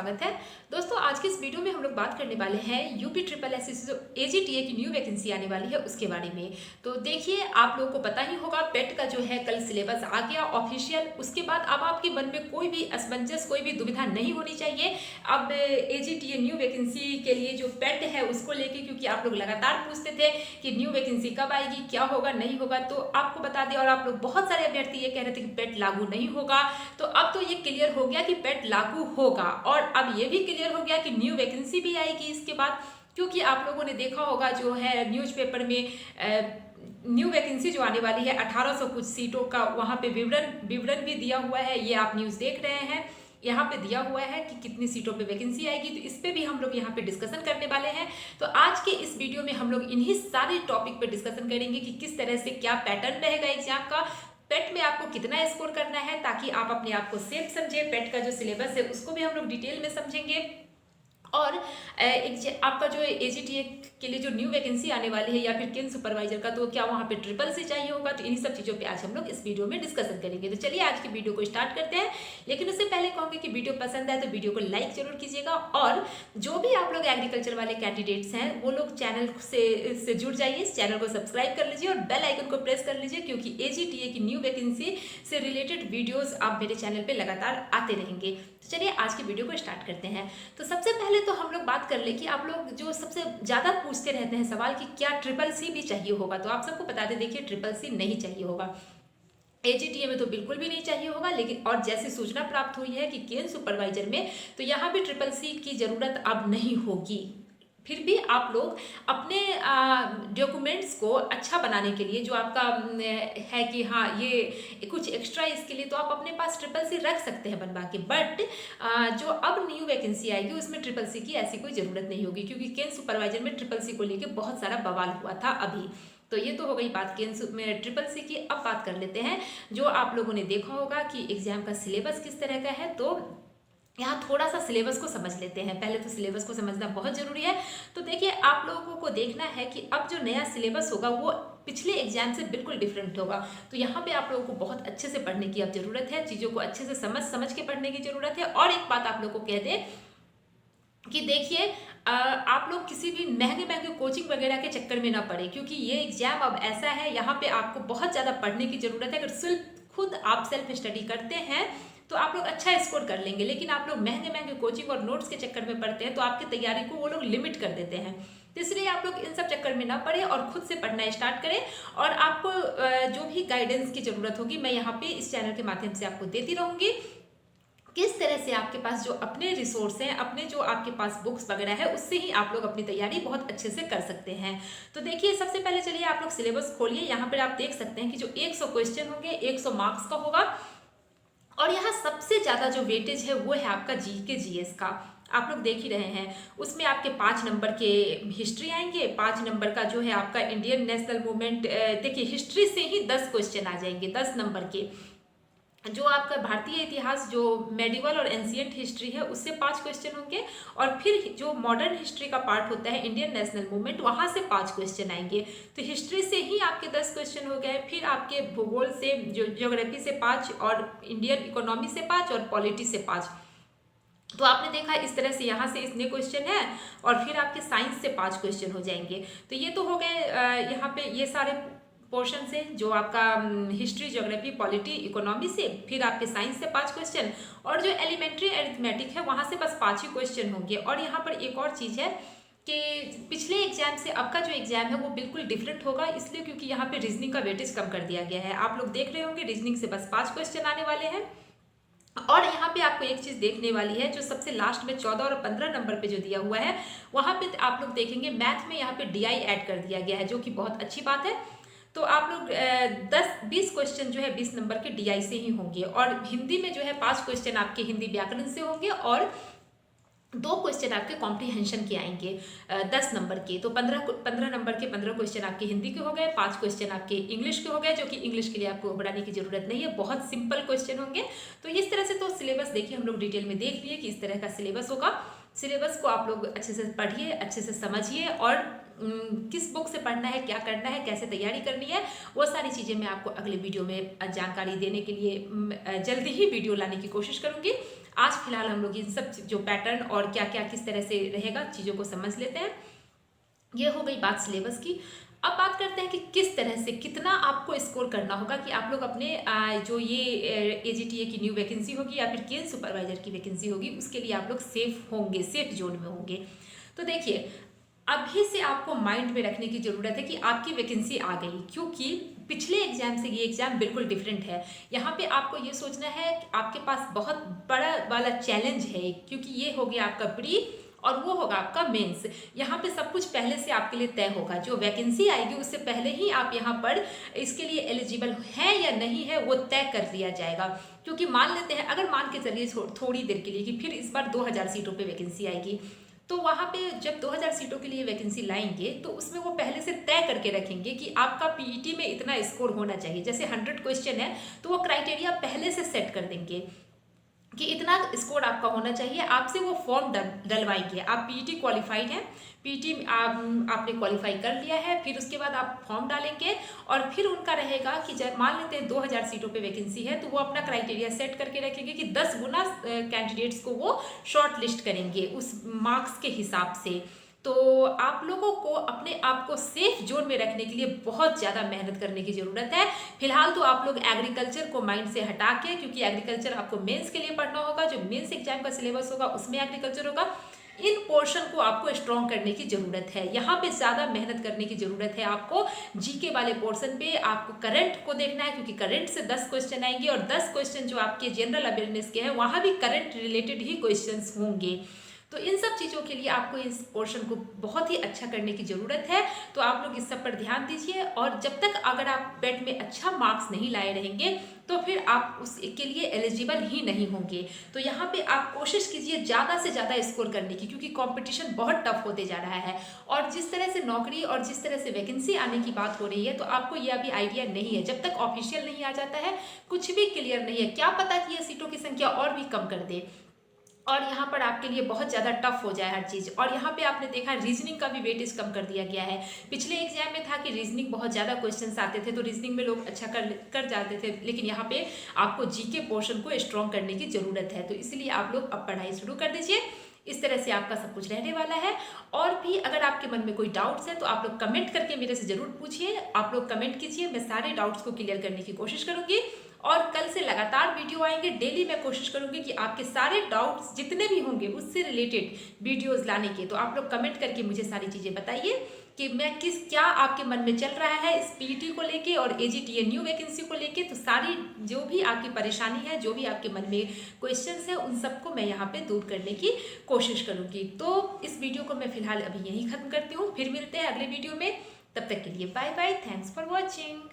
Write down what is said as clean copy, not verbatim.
स्वागत है। दोस्तों आज के इस वीडियो में हम लोग बात करने वाले हैं यूपी ट्रिपल एस जो एजीटीए की न्यू वैकेंसी आने वाली है उसके बारे में। तो देखिए आप लोगों को पता ही होगा पेट का जो है कल सिलेबस आ गया ऑफिशियल। उसके बाद अब आपके मन में कोई भी असमंजस कोई भी दुविधा नहीं होनी चाहिए। अब एजीटीए न्यू वैकेंसी के लिए जो पेट है उसको लेके, क्योंकि आप लोग लगातार पूछते थे कि न्यू वैकेंसी कब आएगी, क्या होगा नहीं होगा, तो आपको बता दें। और आप लोग बहुत सारे अभ्यर्थी ये कह रहे थे कि पेट लागू नहीं होगा, तो अब तो ये क्लियर हो गया कि पेट लागू होगा। और अब ये भी क्लियर हो गया कि न्यू वैकेंसी भी आएगी इसके बाद, क्योंकि आप लोगों ने देखा होगा जो है न्यूज़पेपर में न्यू वैकेंसी जो आने वाली है 1800 कुछ सीटों का, वहाँ पे विवरण भी दिया हुआ है। ये आप न्यूज़ देख रहे हैं, यहाँ पे दिया हुआ है कि कितनी सीटों पे वैकेंसी आएगी। तो इस पे भी हम लोग यहाँ पे डिस्कशन करने वाले हैं। तो आज के इस वीडियो में हम लोग इन्हीं सारे टॉपिक पे डिस्कशन करेंगे कि किस तरह से क्या पैटर्न रहेगा एग्जाम का, पेट में आपको कितना स्कोर करना है, ताकि आप अपने आप को सेफ समझे। पेट का जो सिलेबस है उसको भी हम लोग डिटेल में समझेंगे। और आपका जो एजीटीए के लिए जो न्यू वैकेंसी आने वाली है या फिर केन सुपरवाइजर का, तो क्या वहाँ पे ट्रिपल सी चाहिए होगा, तो इन्हीं सब चीज़ों पे आज हम लोग इस वीडियो में डिस्कशन करेंगे। तो चलिए आज की वीडियो को स्टार्ट करते हैं। लेकिन उससे पहले कहूँगी कि वीडियो पसंद आए तो वीडियो को लाइक जरूर कीजिएगा। और जो भी आप लोग एग्रीकल्चर वाले कैंडिडेट्स हैं वो लोग चैनल से जुड़ जाइए, इस चैनल को सब्सक्राइब कर लीजिए और बेल आइकन को प्रेस कर लीजिए, क्योंकि एजीटीए की न्यू वैकेंसी से रिलेटेड वीडियोज आप मेरे चैनल पर लगातार आते रहेंगे। तो चलिए आज की वीडियो को स्टार्ट करते हैं। तो सबसे पहले तो हम लोग बात कर ले कि आप लोग जो सबसे ज़्यादा पूछते रहते हैं सवाल कि क्या ट्रिपल सी भी चाहिए होगा, तो आप सबको बता दें, देखिए ट्रिपल सी नहीं चाहिए होगा एजीटीए में, तो बिल्कुल भी नहीं चाहिए होगा। लेकिन और जैसी सूचना प्राप्त हुई है कि केन सुपरवाइजर में, तो यहाँ भी ट्रिपल सी की ज़रूरत अब नहीं होगी। फिर भी आप लोग अपने डॉक्यूमेंट्स को अच्छा बनाने के लिए जो आपका है कि हाँ ये कुछ एक्स्ट्रा इसके लिए, तो आप अपने पास ट्रिपल सी रख सकते हैं बनवा के। बट जो अब न्यू वैकेंसी आएगी उसमें ट्रिपल सी की ऐसी कोई ज़रूरत नहीं होगी, क्योंकि केन सुपरवाइजर में ट्रिपल सी को लेकर बहुत सारा बवाल हुआ था अभी। तो ये तो हो गई बात केन में ट्रिपल सी की। अब बात कर लेते हैं जो आप लोगों ने देखा होगा कि एग्जाम का सिलेबस किस तरह का है। तो यहाँ थोड़ा सा सिलेबस को समझ लेते हैं। पहले तो सिलेबस को समझना बहुत जरूरी है। तो देखिए आप लोगों को देखना है कि अब जो नया सिलेबस होगा वो पिछले एग्जाम से बिल्कुल डिफरेंट होगा। तो यहाँ पे आप लोगों को बहुत अच्छे से पढ़ने की अब जरूरत है, चीज़ों को अच्छे से समझ के पढ़ने की जरूरत है। और एक बात आप लोग को कह दें कि देखिए आप लोग किसी भी महंगे कोचिंग वगैरह के चक्कर में ना पड़े, क्योंकि ये एग्जाम अब ऐसा है यहाँ पे आपको बहुत ज़्यादा पढ़ने की जरूरत है। अगर खुद आप सेल्फ स्टडी करते हैं तो आप लोग अच्छा स्कोर कर लेंगे। लेकिन आप लोग महंगे कोचिंग और नोट्स के चक्कर में पढ़ते हैं तो आपकी तैयारी को वो लोग लिमिट कर देते हैं। तो इसलिए आप लोग इन सब चक्कर में ना पड़े और खुद से पढ़ना स्टार्ट करें। और आपको जो भी गाइडेंस की ज़रूरत होगी मैं यहाँ पे इस चैनल के माध्यम से आपको देती रहूँगी। किस तरह से आपके पास जो अपने रिसोर्स हैं, अपने जो आपके पास बुक्स वगैरह है, उससे ही आप लोग अपनी तैयारी बहुत अच्छे से कर सकते हैं। तो देखिए सबसे पहले चलिए आप लोग सिलेबस खोलिए। यहाँ पर आप देख सकते हैं कि जो 100 क्वेश्चन होंगे 100 मार्क्स का होगा। और यहाँ सबसे ज़्यादा जो वेटेज है वो है आपका जीके जीएस का। आप लोग देख ही रहे हैं उसमें आपके 5 नंबर के हिस्ट्री आएंगे, 5 नंबर का जो है आपका इंडियन नेशनल मूवमेंट, देखिए हिस्ट्री से ही 10 क्वेश्चन आ जाएंगे 10 नंबर के। जो आपका भारतीय इतिहास जो मेडिवल और एंशिएंट हिस्ट्री है उससे 5 क्वेश्चन होंगे। और फिर जो मॉडर्न हिस्ट्री का पार्ट होता है इंडियन नेशनल मूवमेंट, वहाँ से 5 क्वेश्चन आएंगे। तो हिस्ट्री से ही आपके 10 क्वेश्चन हो गए। फिर आपके भूगोल से, जो ज्योग्राफी से 5, और इंडियन इकोनॉमी से 5, और पॉलिटी से 5। तो आपने देखा इस तरह से यहाँ से इतने क्वेश्चन है। और फिर आपके साइंस से 5 क्वेश्चन हो जाएंगे। तो ये तो हो गए यहाँ पे ये सारे पोर्शन से, जो आपका हिस्ट्री, ज्योग्राफी, पॉलिटी, इकोनॉमी से। फिर आपके साइंस से 5 क्वेश्चन, और जो एलिमेंट्री अरिथमेटिक है वहाँ से बस 5 ही क्वेश्चन होंगे। और यहाँ पर एक और चीज़ है कि पिछले एग्जाम से अब का जो एग्जाम है वो बिल्कुल डिफरेंट होगा, इसलिए क्योंकि यहाँ पे रीजनिंग का वेटेज कम कर दिया गया है। आप लोग देख रहे होंगे रीजनिंग से बस 5 क्वेश्चन आने वाले हैं। और यहाँ पे आपको एक चीज़ देखने वाली है, जो सबसे लास्ट में 14 और 15 नंबर पे जो दिया हुआ है, वहाँ पे आप लोग देखेंगे मैथ में यहाँ पे डीआई ऐड कर दिया गया है, जो कि बहुत अच्छी बात है। तो आप लोग 10-20 क्वेश्चन जो है 20 नंबर के डीआई से ही होंगे। और हिंदी में जो है 5 क्वेश्चन आपके हिंदी व्याकरण से होंगे, और 2 क्वेश्चन आपके कॉम्प्रीहेंशन के आएंगे 10 नंबर के। तो 15 नंबर के 15 क्वेश्चन आपके हिंदी के हो गए, 5 क्वेश्चन आपके इंग्लिश के हो गए, जो कि इंग्लिश के लिए आपको बढ़ाने की जरूरत नहीं है, बहुत सिंपल क्वेश्चन होंगे। तो इस तरह से तो सिलेबस देखिए हम लोग डिटेल में देख लिए कि इस तरह का सिलेबस होगा। सिलेबस को आप लोग अच्छे से पढ़िए, अच्छे से समझिए, और किस बुक से पढ़ना है, क्या करना है, कैसे तैयारी करनी है, वो सारी चीज़ें मैं आपको अगले वीडियो में जानकारी देने के लिए जल्दी ही वीडियो लाने की कोशिश करूँगी। आज फिलहाल हम लोग इन सब जो पैटर्न और क्या क्या किस तरह से रहेगा चीज़ों को समझ लेते हैं। ये हो गई बात सिलेबस की। अब बात करते हैं कि किस तरह से कितना आपको स्कोर करना होगा कि आप लोग अपने जो ये एजीटीए की न्यू वैकेंसी होगी या फिर केन सुपरवाइजर की वैकेंसी होगी उसके लिए आप लोग सेफ होंगे, सेफ जोन में होंगे। तो देखिए, अभी से आपको माइंड में रखने की जरूरत है कि आपकी वैकेंसी आ गई, क्योंकि पिछले एग्जाम से ये एग्जाम बिल्कुल डिफरेंट है। यहाँ पे आपको ये सोचना है कि आपके पास बहुत बड़ा वाला चैलेंज है, क्योंकि ये हो गया आपका प्री और वो होगा आपका मेंस। यहाँ पे सब कुछ पहले से आपके लिए तय होगा। जो वैकेंसी आएगी उससे पहले ही आप यहाँ पर इसके लिए एलिजिबल हैं या नहीं है वो तय कर दिया जाएगा। क्योंकि मान लेते हैं, अगर मान के चलिए थोड़ी देर के लिए कि फिर इस बार 2000 सीटों पे वैकेंसी आएगी, तो वहाँ पे जब 2000 सीटों के लिए वैकेंसी लाएंगे तो उसमें वो पहले से तय करके रखेंगे कि आपका पीईटी में इतना स्कोर होना चाहिए। जैसे 100 क्वेश्चन है तो वो क्राइटेरिया पहले से सेट कर देंगे कि इतना स्कोर आपका होना चाहिए। आपसे वो फॉर्म डलवाएंगे। आप पीईटी क्वालिफाइड हैं, पीईटी आपने क्वालिफाई कर लिया है, फिर उसके बाद आप फॉर्म डालेंगे और फिर उनका रहेगा कि जब मान लेते हैं 2000 सीटों पे वैकेंसी है तो वो अपना क्राइटेरिया सेट करके रखेंगे कि 10 गुना कैंडिडेट्स को वो शॉर्ट लिस्ट करेंगे उस मार्क्स के हिसाब से। तो आप लोगों को अपने आप को सेफ जोन में रखने के लिए बहुत ज़्यादा मेहनत करने की ज़रूरत है। फिलहाल तो आप लोग एग्रीकल्चर को माइंड से हटा के, क्योंकि एग्रीकल्चर आपको मेंस के लिए पढ़ना होगा, जो मेंस एग्जाम का सिलेबस होगा उसमें एग्रीकल्चर होगा, इन पोर्शन को आपको स्ट्रॉन्ग करने की जरूरत है। यहाँ पे ज़्यादा मेहनत करने की जरूरत है आपको। जीके वाले पोर्शन पे आपको करंट को देखना है, क्योंकि करंट से 10 क्वेश्चन आएंगे और 10 क्वेश्चन जो आपके जनरल अवेयरनेस के हैं वहाँ भी करंट रिलेटेड ही क्वेश्चन होंगे। तो इन सब चीज़ों के लिए आपको इस पोर्शन को बहुत ही अच्छा करने की ज़रूरत है। तो आप लोग इस सब पर ध्यान दीजिए, और जब तक अगर आप बेट में अच्छा मार्क्स नहीं लाए रहेंगे तो फिर आप उसके लिए एलिजिबल ही नहीं होंगे। तो यहाँ पे आप कोशिश कीजिए ज़्यादा से ज़्यादा स्कोर करने की, क्योंकि कंपटीशन बहुत टफ होते जा रहा है। और जिस तरह से नौकरी और जिस तरह से वैकेंसी आने की बात हो रही है, तो आपको ये अभी आइडिया नहीं है। जब तक ऑफिशियल नहीं आ जाता है कुछ भी क्लियर नहीं है। क्या पता कि ये सीटों की संख्या और भी कम कर दे और यहाँ पर आपके लिए बहुत ज़्यादा टफ हो जाए हर चीज़। और यहाँ पे आपने देखा रीजनिंग का भी वेटेज कम कर दिया गया है। पिछले एग्जाम में था कि रीजनिंग बहुत ज़्यादा क्वेश्चंस आते थे तो रीजनिंग में लोग अच्छा कर जाते थे, लेकिन यहाँ पे आपको जीके पोर्शन को स्ट्रॉन्ग करने की ज़रूरत है। तो इसलिए आप लोग अब पढ़ाई शुरू कर दीजिए। इस तरह से आपका सब कुछ रहने वाला है। और भी अगर आपके मन में कोई डाउट्स है तो आप लोग कमेंट करके मेरे से ज़रूर पूछिए। आप लोग कमेंट कीजिए, मैं सारे डाउट्स को क्लियर करने की कोशिश करूँगी। और कल से लगातार वीडियो आएंगे। डेली मैं कोशिश करूंगी कि आपके सारे डाउट्स जितने भी होंगे उससे रिलेटेड वीडियोस लाने के। तो आप लोग कमेंट करके मुझे सारी चीज़ें बताइए कि मैं क्या आपके मन में चल रहा है इस पीईटी को लेके और एजीटीए न्यू वैकेंसी को लेके। तो सारी जो भी आपकी परेशानी है, जो भी आपके मन में क्वेश्चंस है, उन सबको मैं यहाँ पे दूर करने की कोशिश करूँगी। तो इस वीडियो को मैं फिलहाल अभी यहीं ख़त्म करती हूँ। फिर मिलते हैं अगले वीडियो में। तब तक के लिए bye bye. Thanks for watching.